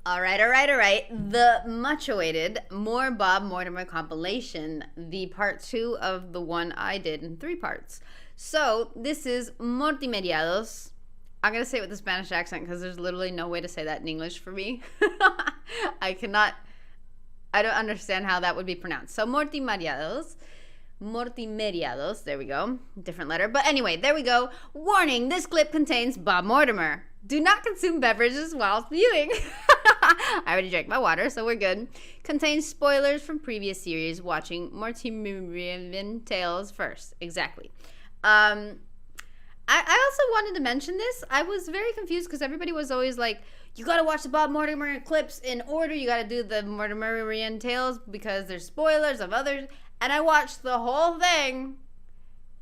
All right. The much-awaited More Bob Mortimer compilation, the part 2 of the one I did in 3 parts. So, this is Mortimeriados. I'm going to say it with a Spanish accent because there's literally no way to say that in English for me. I don't understand how that would be pronounced. So, Mortimeriados, there we go. Different letter. But anyway, there we go. Warning, this clip contains Bob Mortimer. Do not consume beverages while viewing. I already drank my water, so we're good. Contains spoilers from previous series. Watching Mortimerian Tales first. Exactly. I also wanted to mention this. I was very confused because everybody was always like, you got to watch the Bob Mortimer clips in order. You got to do the Mortimerian Tales because there's spoilers of others. And I watched the whole thing,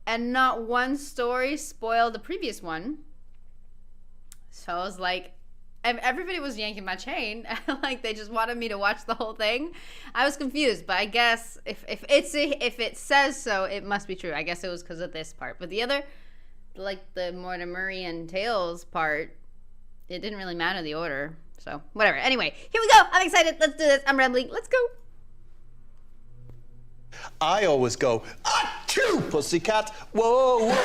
and not one story spoiled the previous one. So I was like, everybody was yanking my chain. Like, they just wanted me to watch the whole thing. I was confused, but I guess if it says so, it must be true. I guess it was because of this part. But the other, like the Mortimerian Tales part, it didn't really matter the order. So whatever. Anyway, here we go. I'm excited. Let's do this. I'm rambling. Let's go. I always go, achoo, pussycat, whoa, whoa.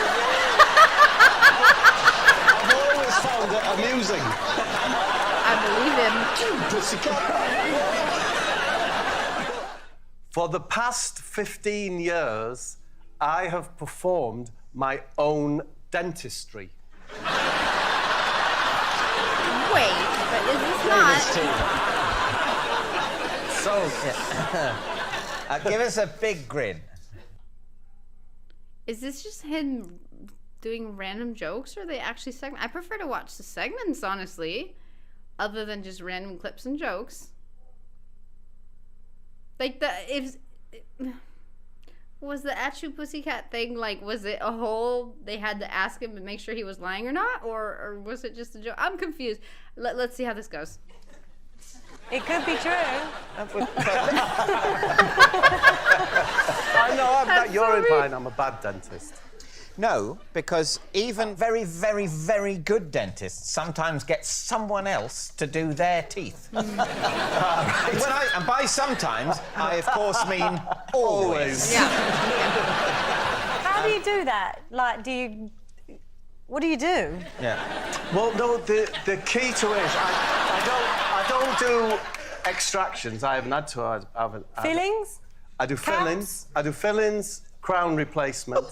I've always found it amusing. I believe him. Achoo, pussycat. For the past 15 years, I have performed my own dentistry. Wait, but is this not... So... Give us a big grin. Is this just him doing random jokes, or are they actually segments? I prefer to watch the segments, honestly, other than just random clips and jokes. Like, was the Achoo Pussycat thing, like, was it a whole, they had to ask him to make sure he was lying or not, or was it just a joke? I'm confused. Let's see how this goes. It could be true. I know, you're implying I'm a bad dentist. No, because even very, very, very good dentists sometimes get someone else to do their teeth. And by sometimes, I of course mean always. Yeah. How do you do that? Like, what do you do? Yeah. Well, no, the key to it is I don't do extractions. I haven't had to. Fillings? I do fillings. I do fillings, crown replacement.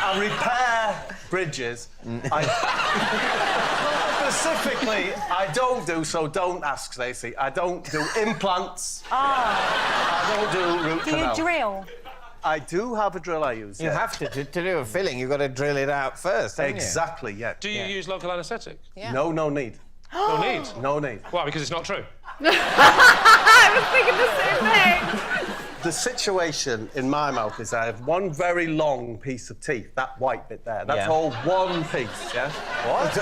I repair bridges. Specifically, I don't do, so don't ask, Stacey. I don't do implants. I don't do root canal. Do you drill? I do have a drill I use. You have to do a filling, you've got to drill it out first, haven't Exactly, yeah. Do you use local anaesthetic? Yeah. No need. No need? No need. Why? Because it's not true? I was thinking the same thing. The situation in my mouth is I have one very long piece of teeth, that white bit there. That's all one piece, yeah? What?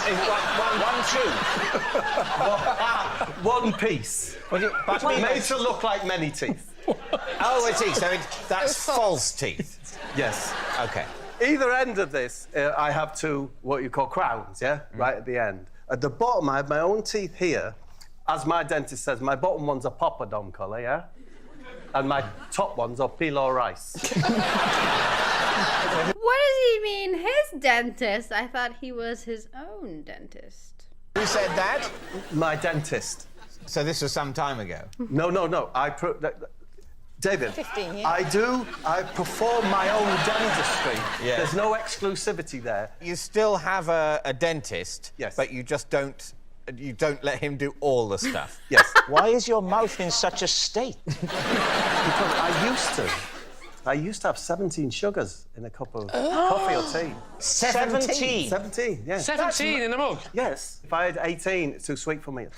One piece. Made to look like many teeth. Oh, I see. So that's false teeth. Yes. OK. Either end of this, I have two, what you call crowns, yeah? Right at the end. At the bottom, I have my own teeth here. As my dentist says, my bottom one's a poppadom colour, yeah? And my top one's a pilo rice. What does he mean, his dentist? I thought he was his own dentist. Who said that? My dentist. So this was some time ago? No. David, 15 years. I perform my own dentistry. Yeah. There's no exclusivity there. You still have a dentist, yes, but you just don't let him do all the stuff. Yes. Why is your mouth in such a state? Because I used to have 17 sugars in a cup of coffee or tea. 17? 17, yes. 17 in a mug? Yes. If I had 18, it's too sweet for me.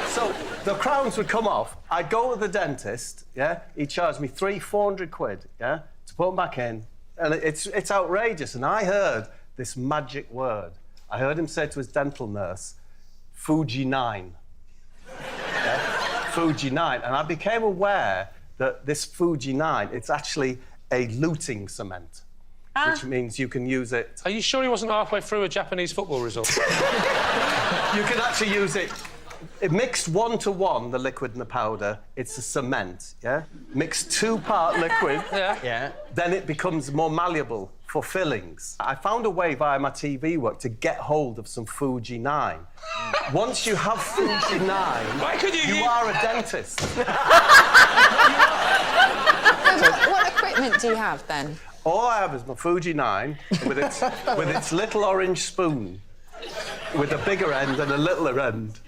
So the crowns would come off. I'd go to the dentist, yeah? He'd charge me £400, yeah, to put them back in. And it's outrageous. And I heard this magic word. I heard him say to his dental nurse, Fuji-9. Yeah? Fuji-9. And I became aware that this Fuji-9, it's actually a luting cement. which means you can use it. Are you sure he wasn't halfway through a Japanese football result? You can actually use it. It mixed 1-to-1, the liquid and the powder. It's a cement, yeah? Mixed 2-part liquid. Yeah. Then it becomes more malleable for fillings. I found a way via my TV work to get hold of some Fuji 9. Once you have Fuji 9, Why could you are a dentist. What equipment do you have then? All I have is my Fuji 9 with its little orange spoon, with a bigger end and a littler end.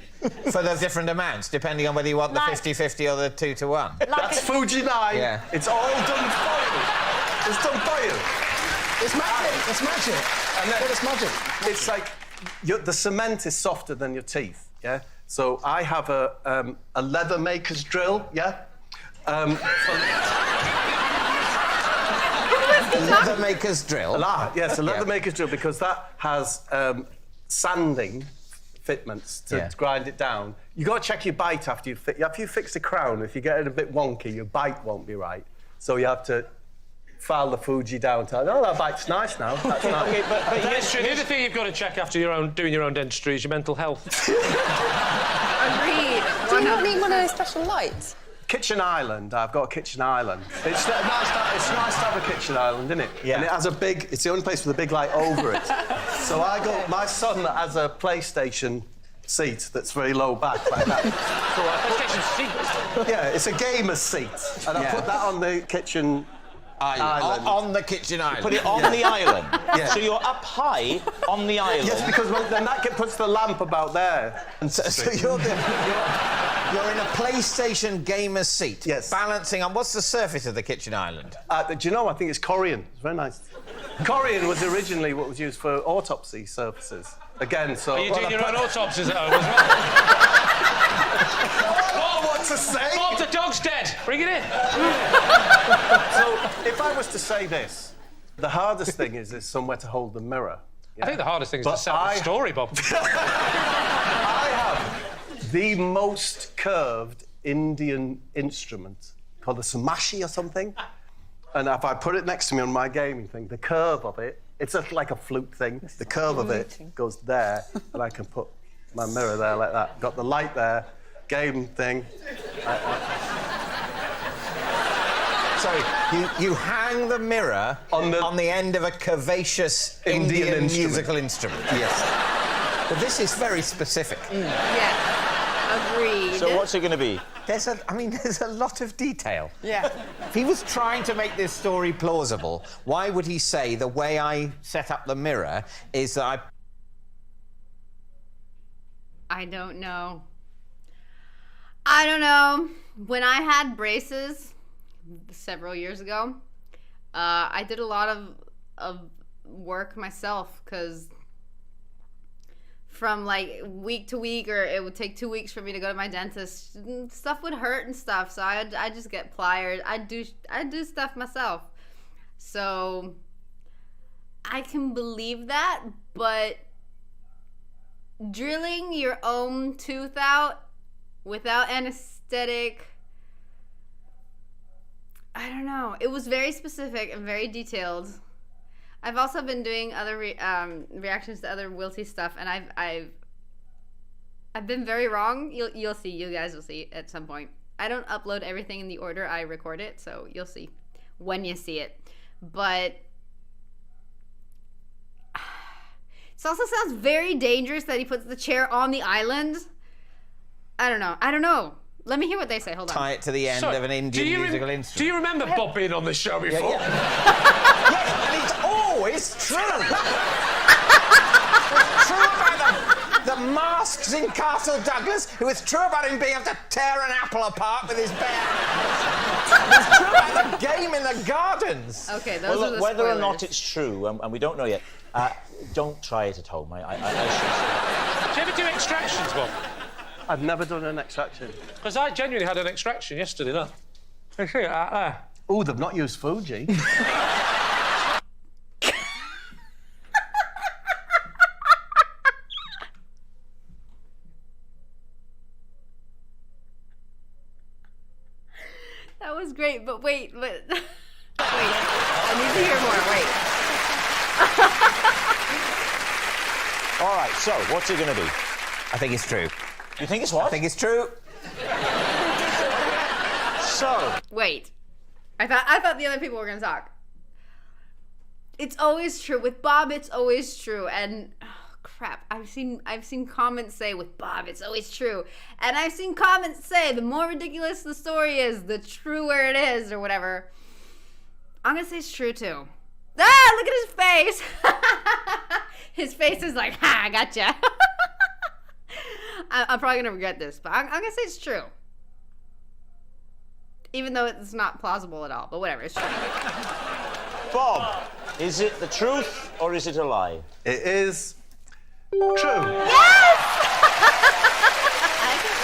For the different amounts, depending on whether you want the 50-50 or the 2-to-1. That's Fuji 9. Yeah. It's all done for you. It's done for you. It's magic. It's magic. And then It's magic. it's like the cement is softer than your teeth, yeah? So I have a leather maker's drill, yeah? Leather maker's drill. Yes, a leather maker's drill, because that has sanding fitments to grind it down. You got to check your bite after you fix the crown. If you get it a bit wonky, your bite won't be right. So you have to file the Fuji down. Oh, that bite's nice now. That's nice. Okay, but Dentistry, the other thing you've got to check after doing your own dentistry is your mental health. Agreed. Do you not need one of those special lights? Kitchen island. I've got a kitchen island. It's nice to have a kitchen island, isn't it? Yeah. And it has it's the only place with a big light over it. So my son has a PlayStation seat that's very low back like that. So yeah, it's a gamer's seat. And I put that on the kitchen island. On the kitchen island. put it on the island. Yeah. So you're up high on the island. Yes, because then that puts the lamp about there. And so you're in a PlayStation gamer's seat. Yes. Balancing on... What's the surface of the kitchen island? Do you know, I think it's Corian. It's very nice. Corian was originally what was used for autopsy surfaces. Again, so... Are you doing your own autopsies at home as well? Oh, what to say? Bob, the dog's dead. Bring it in. So, if I was to say this, the hardest thing is there's somewhere to hold the mirror. I think the hardest thing is But to sell the story, Bob. I have the most curved Indian instrument called a samashi or something. And if I put it next to me on my gaming thing, the curve of it, it's like a flute thing. The curve of it goes there, and I can put my mirror there like that. Got the light there, game thing. Sorry, you hang the mirror on the end of a curvaceous Indian musical instrument. Yes. But this is very specific. Yes. Agreed. So what's it going to be? There's a lot of detail. Yeah. If he was trying to make this story plausible, why would he say the way I set up the mirror is that I don't know. I don't know. When I had braces several years ago, I did a lot of work myself, because from like week to week, or it would take 2 weeks for me to go to my dentist, stuff would hurt and stuff, so I'd just get pliers. I'd do stuff myself. So I can believe that, but drilling your own tooth out without anesthetic, I don't know. It was very specific and very detailed. I've also been doing other reactions to other Wilty stuff, and I've been very wrong. You'll see. You guys will see at some point. I don't upload everything in the order I record it, so you'll see when you see it. But it also sounds very dangerous that he puts the chair on the island. I don't know. Let me hear what they say. Hold on. tie it to the end of an Indian musical instrument? Do you remember Bob being on this show before? Yes, and it's always true. It's true about the masks in Castle Douglas. It was true about him being able to tear an apple apart with his bare hands. It's true about the game in the gardens. Okay, those Well, are look, the whether or spoilers. not it's true, and we don't know yet, don't try it at home. Do you ever do extractions, Bob? I've never done an extraction. Because I genuinely had an extraction yesterday, look. I see it out there. Oh, they've not used Fuji. That was great, but wait. I need to hear more. Wait. All right, so what's it going to be? I think it's true. You think it's what? I think it's true. So... Wait. I thought the other people were gonna talk. It's always true. With Bob, it's always true. And crap, I've seen comments say with Bob, it's always true. And I've seen comments say the more ridiculous the story is, the truer it is, or whatever. I'm gonna say it's true too. Ah, look at his face. His face is like, ha, I gotcha. I'm probably gonna regret this, but I'm gonna say it's true. Even though it's not plausible at all, but whatever, it's true. Bob, is it the truth or is it a lie? It is true. Yes! I think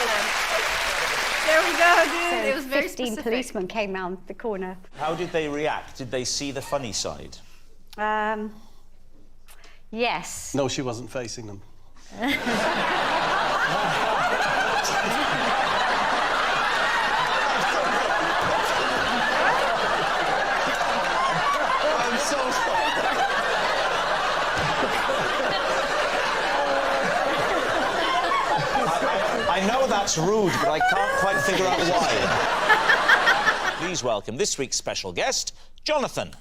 there we go, dude. So It was very 15 specific. policemen came round the corner. How did they react? Did they see the funny side? Yes. No, she wasn't facing them. I'm so sorry. I know that's rude, but I can't quite figure out why. Please welcome this week's special guest, Jonathan.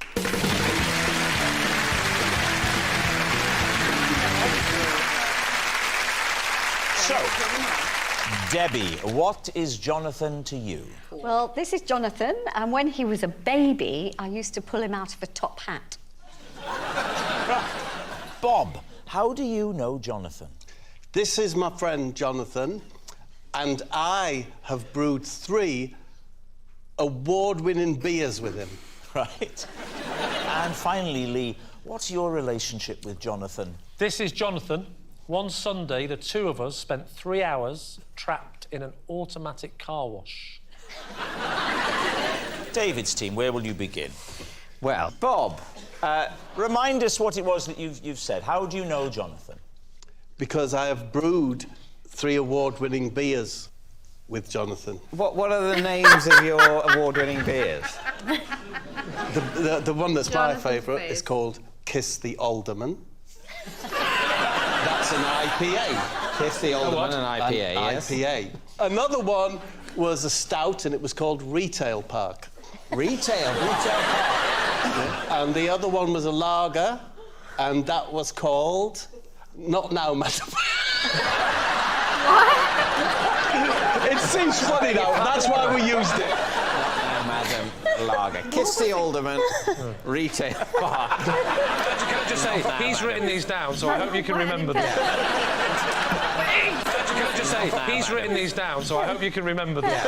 So, Debbie, what is Jonathan to you? Well, this is Jonathan, and when he was a baby, I used to pull him out of a top hat. Bob, how do you know Jonathan? This is my friend Jonathan, and I have brewed 3 award-winning beers with him. Right. And finally, Lee, what's your relationship with Jonathan? This is Jonathan. One Sunday, the two of us spent 3 hours trapped in an automatic car wash. David's team, where will you begin? Well, Bob, Remind us what it was that you've said. How do you know Jonathan? Because I have brewed 3 award-winning beers with Jonathan. what are the names of your award-winning beers? The one that's Jonathan's my favourite face. is called Kiss the Alderman. That's an IPA. Kiss the Alderman, an IPA, yes. IPA. Another one was a stout, and it was called Retail Park. Retail Park. And the other one was a lager, and that was called Not Now, Madam. What? It seems funny now. That's why we used it. Madam Lager. Kiss the Alderman, Retail Park. Can I just say, he's written these down, so I hope you can remember them. Can I just say, he's written these down, so I hope you can remember them.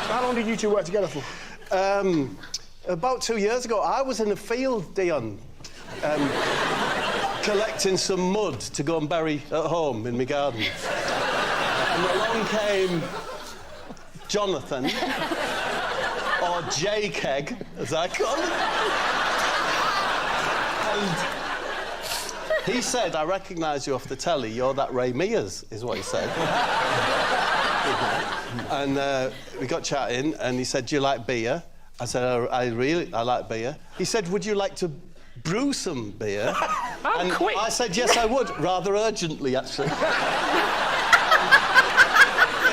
How long did you two work together for? About 2 years ago, I was in a field, Dion, collecting some mud to go and bury at home in my garden. And along came Jonathan, or J-Keg, as I call him. And he said, I recognise you off the telly, you're that Ray Mears, is what he said. And we got chatting, and he said, do you like beer? I said, I like beer. He said, would you like to brew some beer? And quick. I said, yes, I would, rather urgently, actually.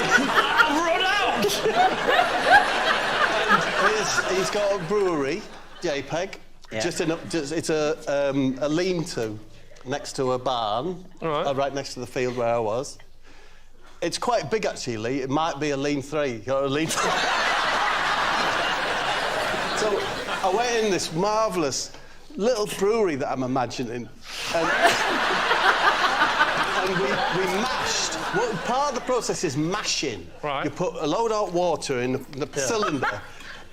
I've run out! And he's got a brewery, JPEG. Yeah. It's a lean-to next to a barn, right next to the field where I was. It's quite big, actually. It might be a lean 3 or a lean 3. So I went in this marvellous little brewery that I'm imagining, and we mashed. Well, part of the process is mashing. Right. You put a load of water in the cylinder,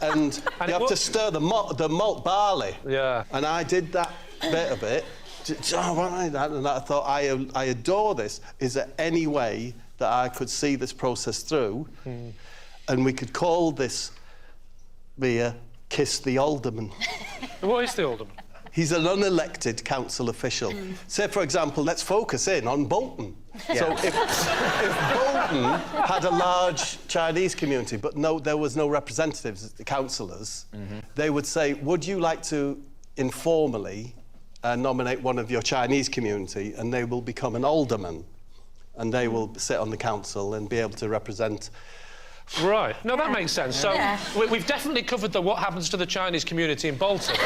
and you have to stir the malt barley. Yeah. And I did that bit of it. And I thought, I adore this. Is there any way that I could see this process through, and we could call this beer Kiss the Alderman? What is the Alderman? He's an unelected council official. Say, for example, let's focus in on Bolton. Yeah. So if Bolton had a large Chinese community, but there was no representatives, the councillors, they would say, would you like to informally nominate one of your Chinese community, and they will become an alderman, and they will sit on the council and be able to represent. Right. No, that makes sense. So we've definitely covered what happens to the Chinese community in Bolton.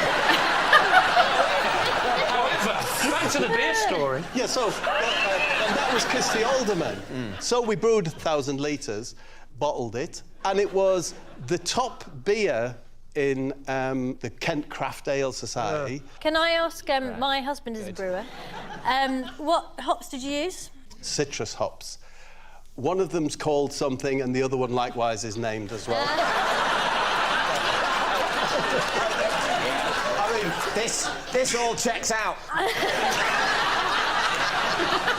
However, back to the beer story. Yeah, so and that was Kiss the Alderman. So we brewed 1,000 litres, bottled it, and it was the top beer in the Kent Craft Ale Society. Can I ask, my husband is a brewer, what hops did you use? Citrus hops. One of them's called something, and the other one likewise is named as well. I mean, this all checks out.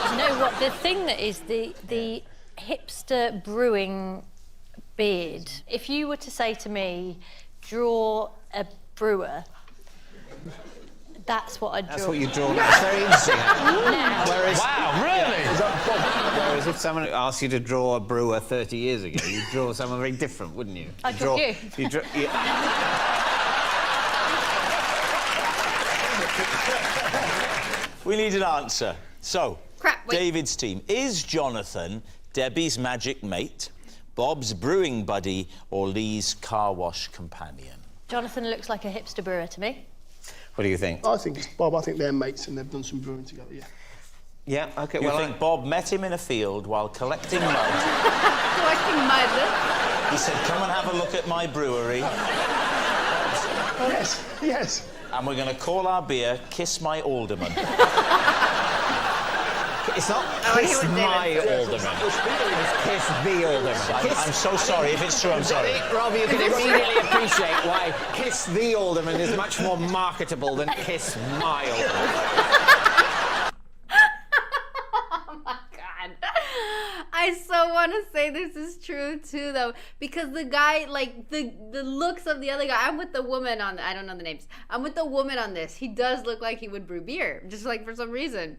You know what? The thing that is the hipster brewing beard. If you were to say to me, draw a brewer, that's what I'd draw. That's what you draw. That's very interesting. Wow, really? Whereas if someone asked you to draw a brewer 30 years ago, you'd draw someone very different, wouldn't you? I'd draw you. We need an answer. So, Crap, wait. David's team. Is Jonathan Debbie's magic mate, Bob's brewing buddy, or Lee's car wash companion? Jonathan looks like a hipster brewer to me. What do you think? I think it's Bob. I think they're mates and they've done some brewing together, yeah. Yeah, OK, You think Bob met him in a field while collecting mud? Collecting mud. He said, come and have a look at my brewery. Yes, yes. And we're going to call our beer Kiss My Alderman. It's not wanna Kiss hear what My David Alderman. It's Kiss the Alderman. I'm so sorry. If it's true, I'm sorry. Rob, you can immediately appreciate why Kiss the Alderman is much more marketable than Kiss My Alderman. Oh my God. I so want to say this is true too, though, because the guy, like the looks of the other guy. I'm with the woman on. I don't know the names. I'm with the woman on this. He does look like he would brew beer, just like for some reason.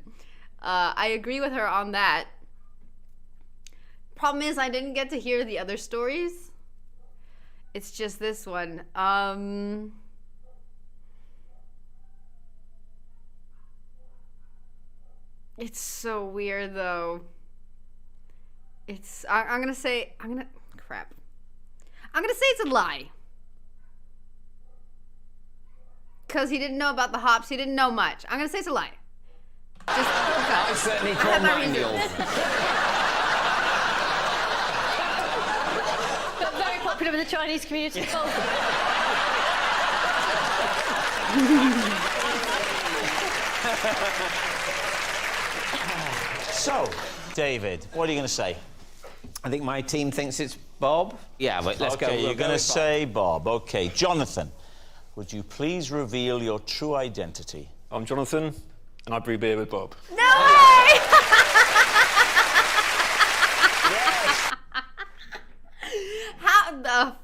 I agree with her on that. Problem is, I didn't get to hear the other stories. It's just this one. It's so weird, though. I'm gonna say it's a lie. Because he didn't know about the hops. He didn't know much. I'm gonna say it's a lie. Just I certainly call mine the Alderman. But very popular with the Chinese community. So, David, what are you going to say? I think my team thinks it's Bob. Yeah, but let's go. Okay, you're we'll going go to say Bob. Okay, Jonathan, would you please reveal your true identity? I'm Jonathan, and I brew beer with Bob. no way! How the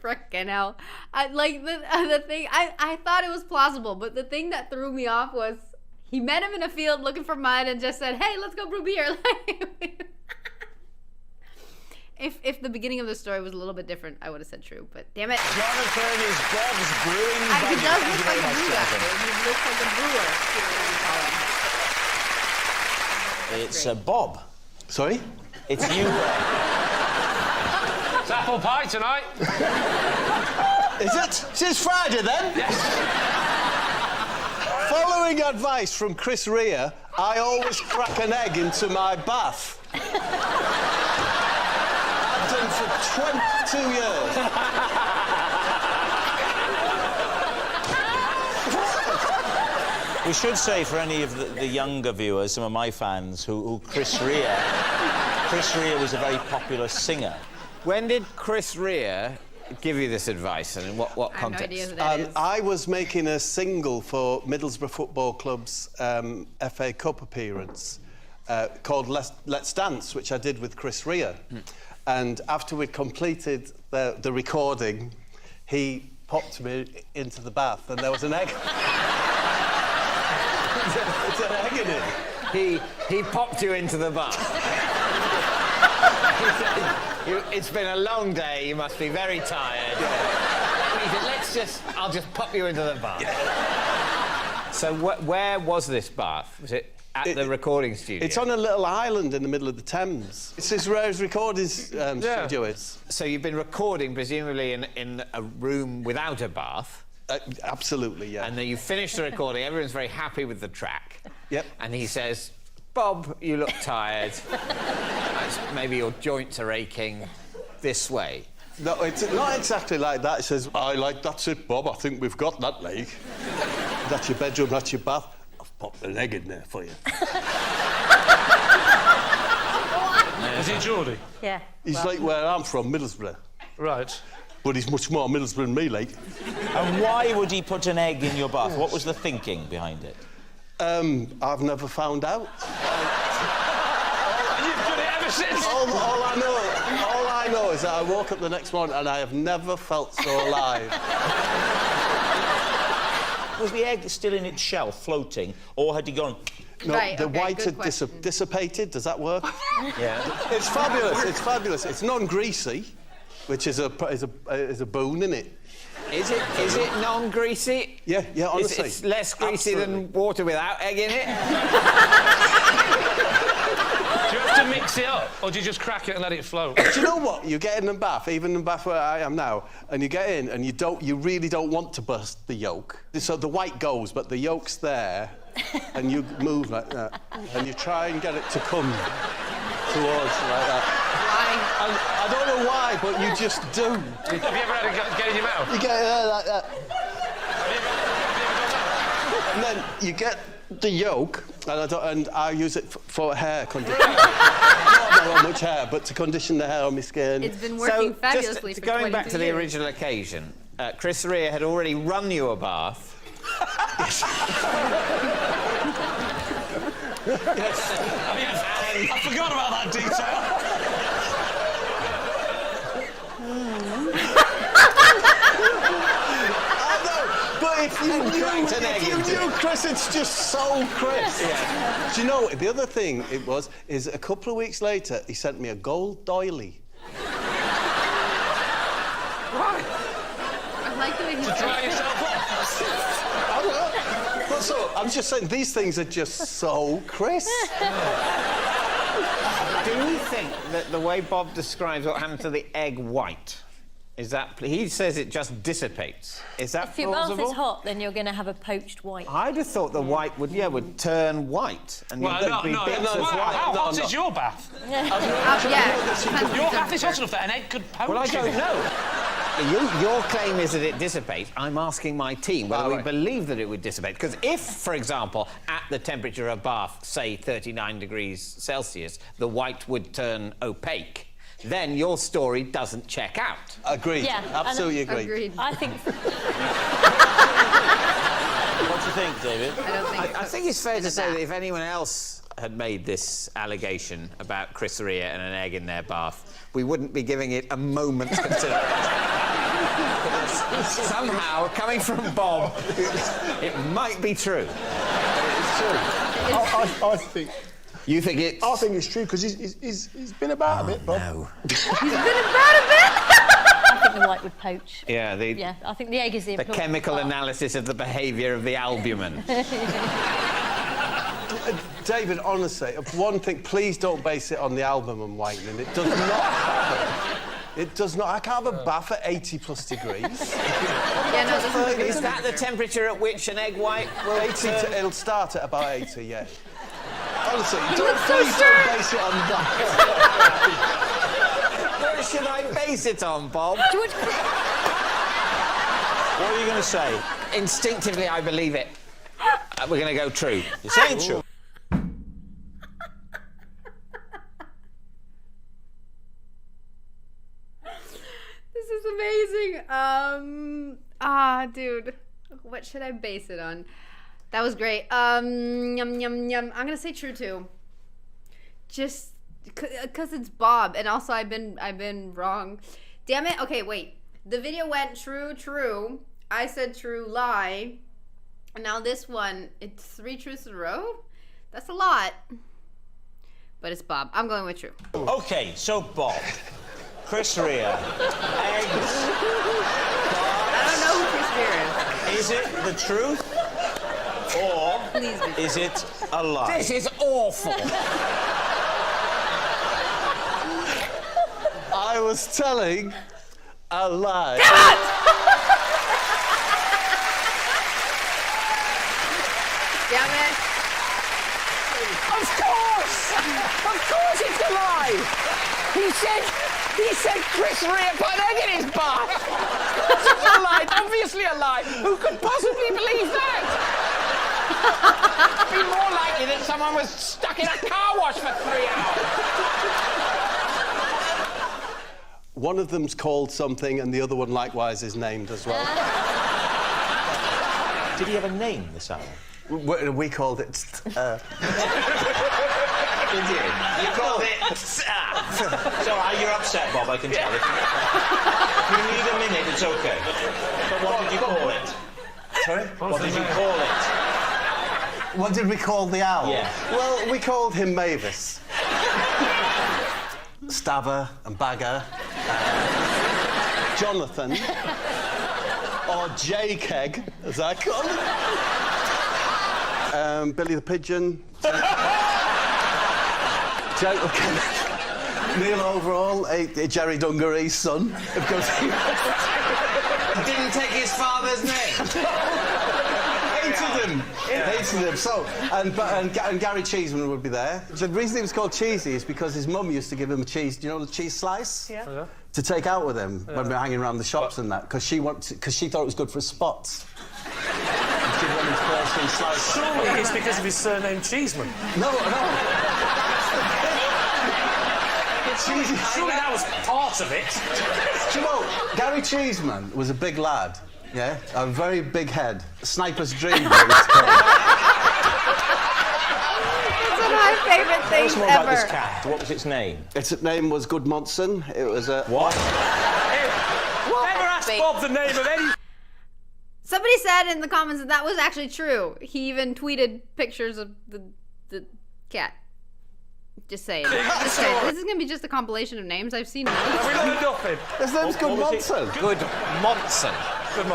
frickin' hell? I like the thing. I thought it was plausible, but the thing that threw me off was he met him in a field looking for mud and just said, "Hey, let's go brew beer." If the beginning of the story was a little bit different, I would have said true, but damn it. Jonathan is Bob's brewing buddy. He does Thank look you like very a much, brewer. Jonathan. He looks like a brewer. It's Bob. Sorry? It's you. It's apple pie tonight. Is it? It's Friday then? Yes. Following advice from Chris Rea, I always crack an egg into my bath. I've done for 22 years. We should say for any of the younger viewers, some of my fans, who Chris Rea was a very popular singer. When did Chris Rea give you this advice, and in what I have no context? idea who that is. I was making a single for Middlesbrough Football Club's FA Cup appearance called Let's Dance, which I did with Chris Rea. And after we'd completed the recording, he popped me into the bath, and there was an egg. It's an egg in it. He popped you into the bath. He said, it's been a long day, you must be very tired. I'll just pop you into the bath. So where was this bath? Was it at the recording studio? It's on a little island in the middle of the Thames. It's as rare as recording studio is. So you've been recording, presumably, in a room without a bath. Absolutely, yeah. And then you finish the recording, everyone's very happy with the track. Yep. And he says, Bob, you look tired. Maybe your joints are aching this way. No, it's not exactly like that. It says, that's it, Bob, I think we've got that leg. That's your bedroom, that's your bath. I've popped an egg in there for you. Is he Geordie? Yeah. He's like where I'm from, Middlesbrough. Right. But he's much more Middlesbrough than me, like. And why would he put an egg in your bath? What was the thinking behind it? I've never found out. You've done it ever since. All I know is that I woke up the next morning and I have never felt so alive. Was the egg still in its shell, floating, or had he gone... No, Right, the okay, white good had dissipated. Does that work? Yeah. It's fabulous. It's fabulous. It's non-greasy, which is a boon, isn't it? Is it non-greasy? Yeah, honestly. It's less greasy than water without egg in it? Do you have to mix it up, or do you just crack it and let it float? Do you know what? You get in the bath, even in the bath where I am now, and you get in and you really don't want to burst the yolk. So the white goes, but the yolk's there, and you move like that, and you try and get it to come towards like that. I don't know why, but you just do. Have you ever had it get in your mouth? You get it there like that. And then you get the yolk, and I use it for hair conditioning. I don't have much hair, but to condition the hair on my skin. It's been working fabulously just for going back 22 to the years. original occasion, Chris Rea had already run you a bath. Yes. I forgot about that detail. But if you knew Chris, it's just so Chris. Yeah. Do you know, the other thing is a couple of weeks later, he sent me a gold doily. Right. I like the way he To dry yourself off. But so, I'm just saying, these things are just so Chris. Do you think that the way Bob describes what happened to the egg white, is that... He says it just dissipates. Is that If your bath plausible? is hot, then you're going to have a poached white. I'd have thought the white would turn white, and Well, there'd be bits of white. How hot is your bath? Yeah. Your bath is hot enough that an egg could poach Well, I you. don't know. Your claim is that it dissipates. I'm asking my team whether we believe that it would dissipate. Because if, for example, at the temperature of bath, say 39 degrees Celsius, the white would turn opaque, then your story doesn't check out. Agreed. Yeah, Absolutely agreed. Agreed. I think... What do you think, David? I don't think I think it's fair to say that. that if anyone else had made this allegation about Chris Rea and an egg in their bath, we wouldn't be giving it a moment's consideration. Somehow, coming from Bob, it might be true. It's true. I think... You think it's... I think it's true, because he's been about a bit, Bob. No. He's been about a bit. I think the white would poach. Yeah, Yeah, I think the egg is the the important chemical part. analysis of the behaviour of the albumin. David, honestly, one thing, please don't base it on the albumin whitening. It does not happen. It does not. I can't have a bath at 80+ degrees. Yeah, no, this Is that the temperature at which an egg white will 80 it'll start at about 80, yeah. Honestly, look don't so base it on that. Where should I base it on, Bob? What are you going to say? Instinctively, I believe it. We're going to go true. You're saying true. This is amazing. Dude, what should I base it on? That was great. Yum, yum, yum. I'm gonna say true too. Just because it's Bob, and also I've been wrong. Damn it. Okay, wait. The video went true. I said true, lie. And now this one, it's 3 truths in a row. That's a lot. But it's Bob. I'm going with true. OK, so Bob, Chris Rea, eggs. I don't know who Chris Rea is. Is it the truth? Or Please be is it a lie? This is awful. I was telling a lie. Damn it. Of course it's a lie. He said Chris Rea put an egg in his bath. It's a lie, obviously a lie. Who could possibly believe that? It'd be more likely that someone was stuck in a car wash for 3 hours. One of them's called something, and the other one likewise is named as well. Did he have a name, this owl? We called it. Did you? You called it. So you're upset, Bob, I can tell. If you need a minute, it's okay. But what did you call it? Sorry? What did you call it? What did we call the owl? Yeah. Well, we called him Mavis. Stabber and Bagger. Jonathan. Or J-Keg, as I call him. Billy the Pigeon. Neil Overall, Jerry Dungaree's son. Of course, he Didn't take his father's name. hated him. Hated him. So, and Gary Cheeseman would be there. The reason he was called Cheesy is because his mum used to give him a cheese. Do you know the cheese slice? Yeah. To take out with him when we were hanging around the shops and that, because she thought it was good for his spots. She'd want him to call cheese slice. Surely it's because of his surname Cheeseman. No. Surely that was part of it. Do you know, Gary Cheeseman was a big lad, yeah? A very big head. Sniper's dream. It's one of my favorite Tell things us more ever. about this cat. What was its name? Its name was Gudmundsen. It was a... What? Never asked Bob the name of any... Somebody said in the comments that was actually true. He even tweeted pictures of the cat. Just saying. Just saying. This is going to be just a compilation of names I've seen. Have we learned nothing? His name's Gudmundsen. Gudmundsen.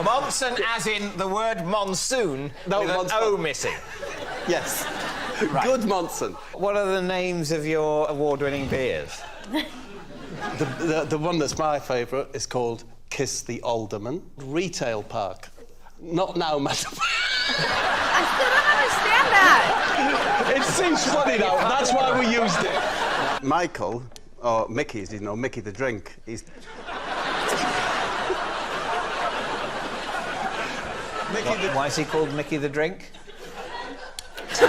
Monson as in the word monsoon No, with an monsoon. O missing. Yes. Right. Gudmundsen. What are the names of your award-winning beers? The one that's my favourite is called Kiss the Alderman. Retail Park. Not now, madam. I still don't understand that. It seems funny now. That's why we used it. Michael, or Mickey, as you know, Mickey the drink. Mickey the... Why is he called Mickey the Drink? So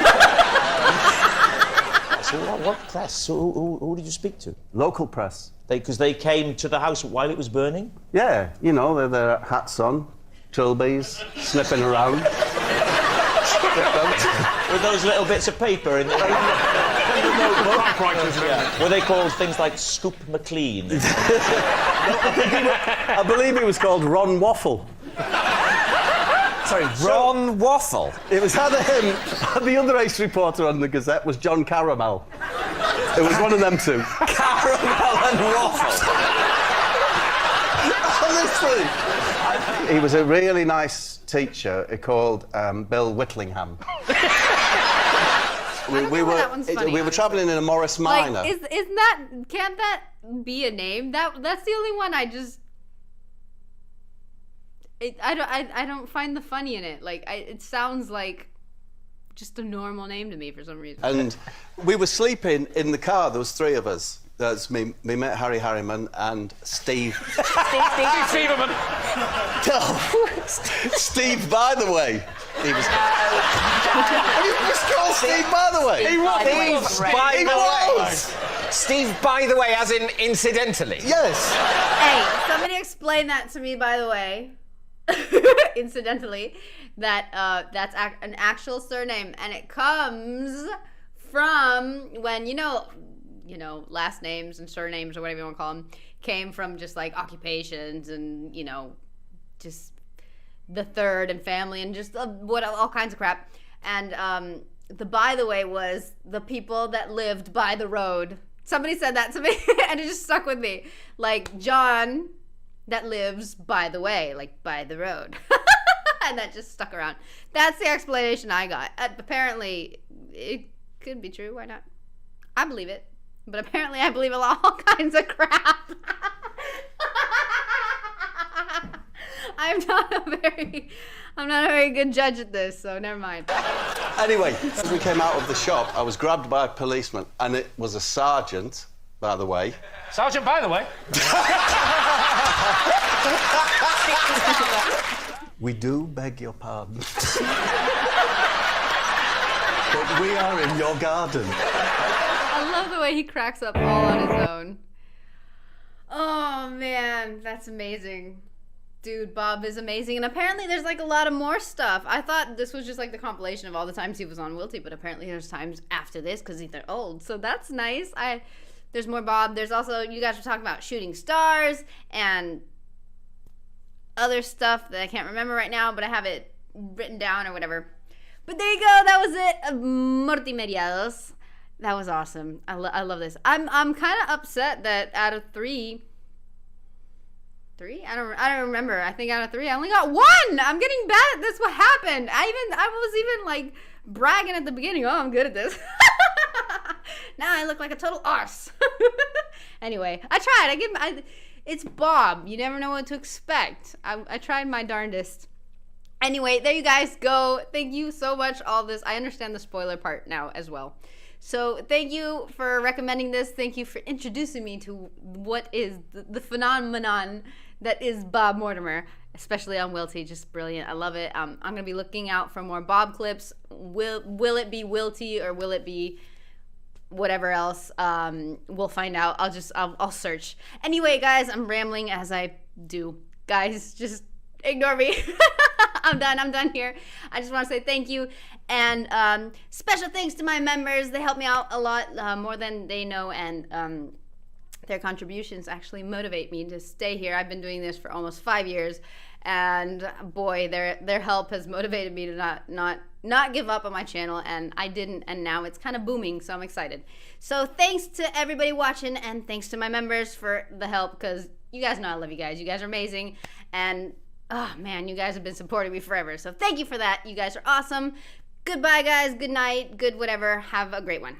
what press? Who did you speak to? Local press. Because they came to the house while it was burning? Yeah, you know, they're their hats on, trilbies, sniffing around. With those little bits of paper in the yeah. Were they called things like Scoop McLean? I believe he was called Ron Waffle. Sorry, Ron Waffle. It was either him, the other ace reporter on the Gazette was John Caramel. It was one of them two. Caramel and Waffle. Honestly. He was a really nice teacher called Bill Whittlingham. we were travelling in a Morris Minor. Like, isn't that... Can't that be a name? That's the only one I just... I don't find the funny in it. Like, it sounds like just a normal name to me for some reason. And we were sleeping in the car. There was three of us. That's me mate Harry Harriman and Steve. Steve Seaverman. Steve, by the way. He was. He was called Steve, by the way. He was. Steve, by the way, as in incidentally. Yes. Hey, somebody explain that to me, by the way. Incidentally, that that's an actual surname, and it comes from when you know, last names and surnames or whatever you want to call them came from just like occupations and just the third and family and just all kinds of crap. And the by the way was the people that lived by the road. Somebody said that to me, and it just stuck with me. Like John. That lives by the way, like by the road. And that just stuck around. That's the explanation I got. Apparently, it could be true. Why not? I believe it. But apparently I believe all kinds of crap. I'm not a very good judge at this, so never mind. Anyway, as we came out of the shop, I was grabbed by a policeman, and it was a sergeant, by the way. Sergeant, by the way. We do beg your pardon. But we are in your garden. I love the way he cracks up all on his own. Oh, man, that's amazing. Dude, Bob is amazing. And apparently there's like a lot of more stuff. I thought this was just like the compilation of all the times he was on Wilty, but apparently there's times after this because they're old. So that's nice. There's more Bob. There's also, you guys were talking about shooting stars and other stuff that I can't remember right now, but I have it written down or whatever. But there you go. That was it. Mortimeriados. That was awesome. I love this. I'm kind of upset that out of three, I don't remember. I think out of 3, I only got 1. I'm getting bad at this. What happened? I was even like bragging at the beginning. Oh, I'm good at this. Now I look like a total arse. Anyway, I tried. It's Bob. You never know what to expect. I tried my darndest. Anyway, there you guys go. Thank you so much. All this. I understand the spoiler part now as well. So thank you for recommending this. Thank you for introducing me to what is the phenomenon that is Bob Mortimer, especially on Wilty. Just brilliant. I love it. I'm going to be looking out for more Bob clips. Will it be Wilty or will it be whatever else? We'll find out. I'll search. Anyway, guys, I'm rambling as I do. Guys, just ignore me. I'm done here. I just want to say thank you. And special thanks to my members. They help me out a lot, more than they know. And their contributions actually motivate me to stay here. I've been doing this for almost 5 years. And boy, their help has motivated me to not give up on my channel. And I didn't. And now it's kind of booming. So I'm excited. So thanks to everybody watching. And thanks to my members for the help. Because you guys know I love you guys. You guys are amazing. And oh man, you guys have been supporting me forever. So thank you for that. You guys are awesome. Goodbye, guys. Good night. Good whatever. Have a great one.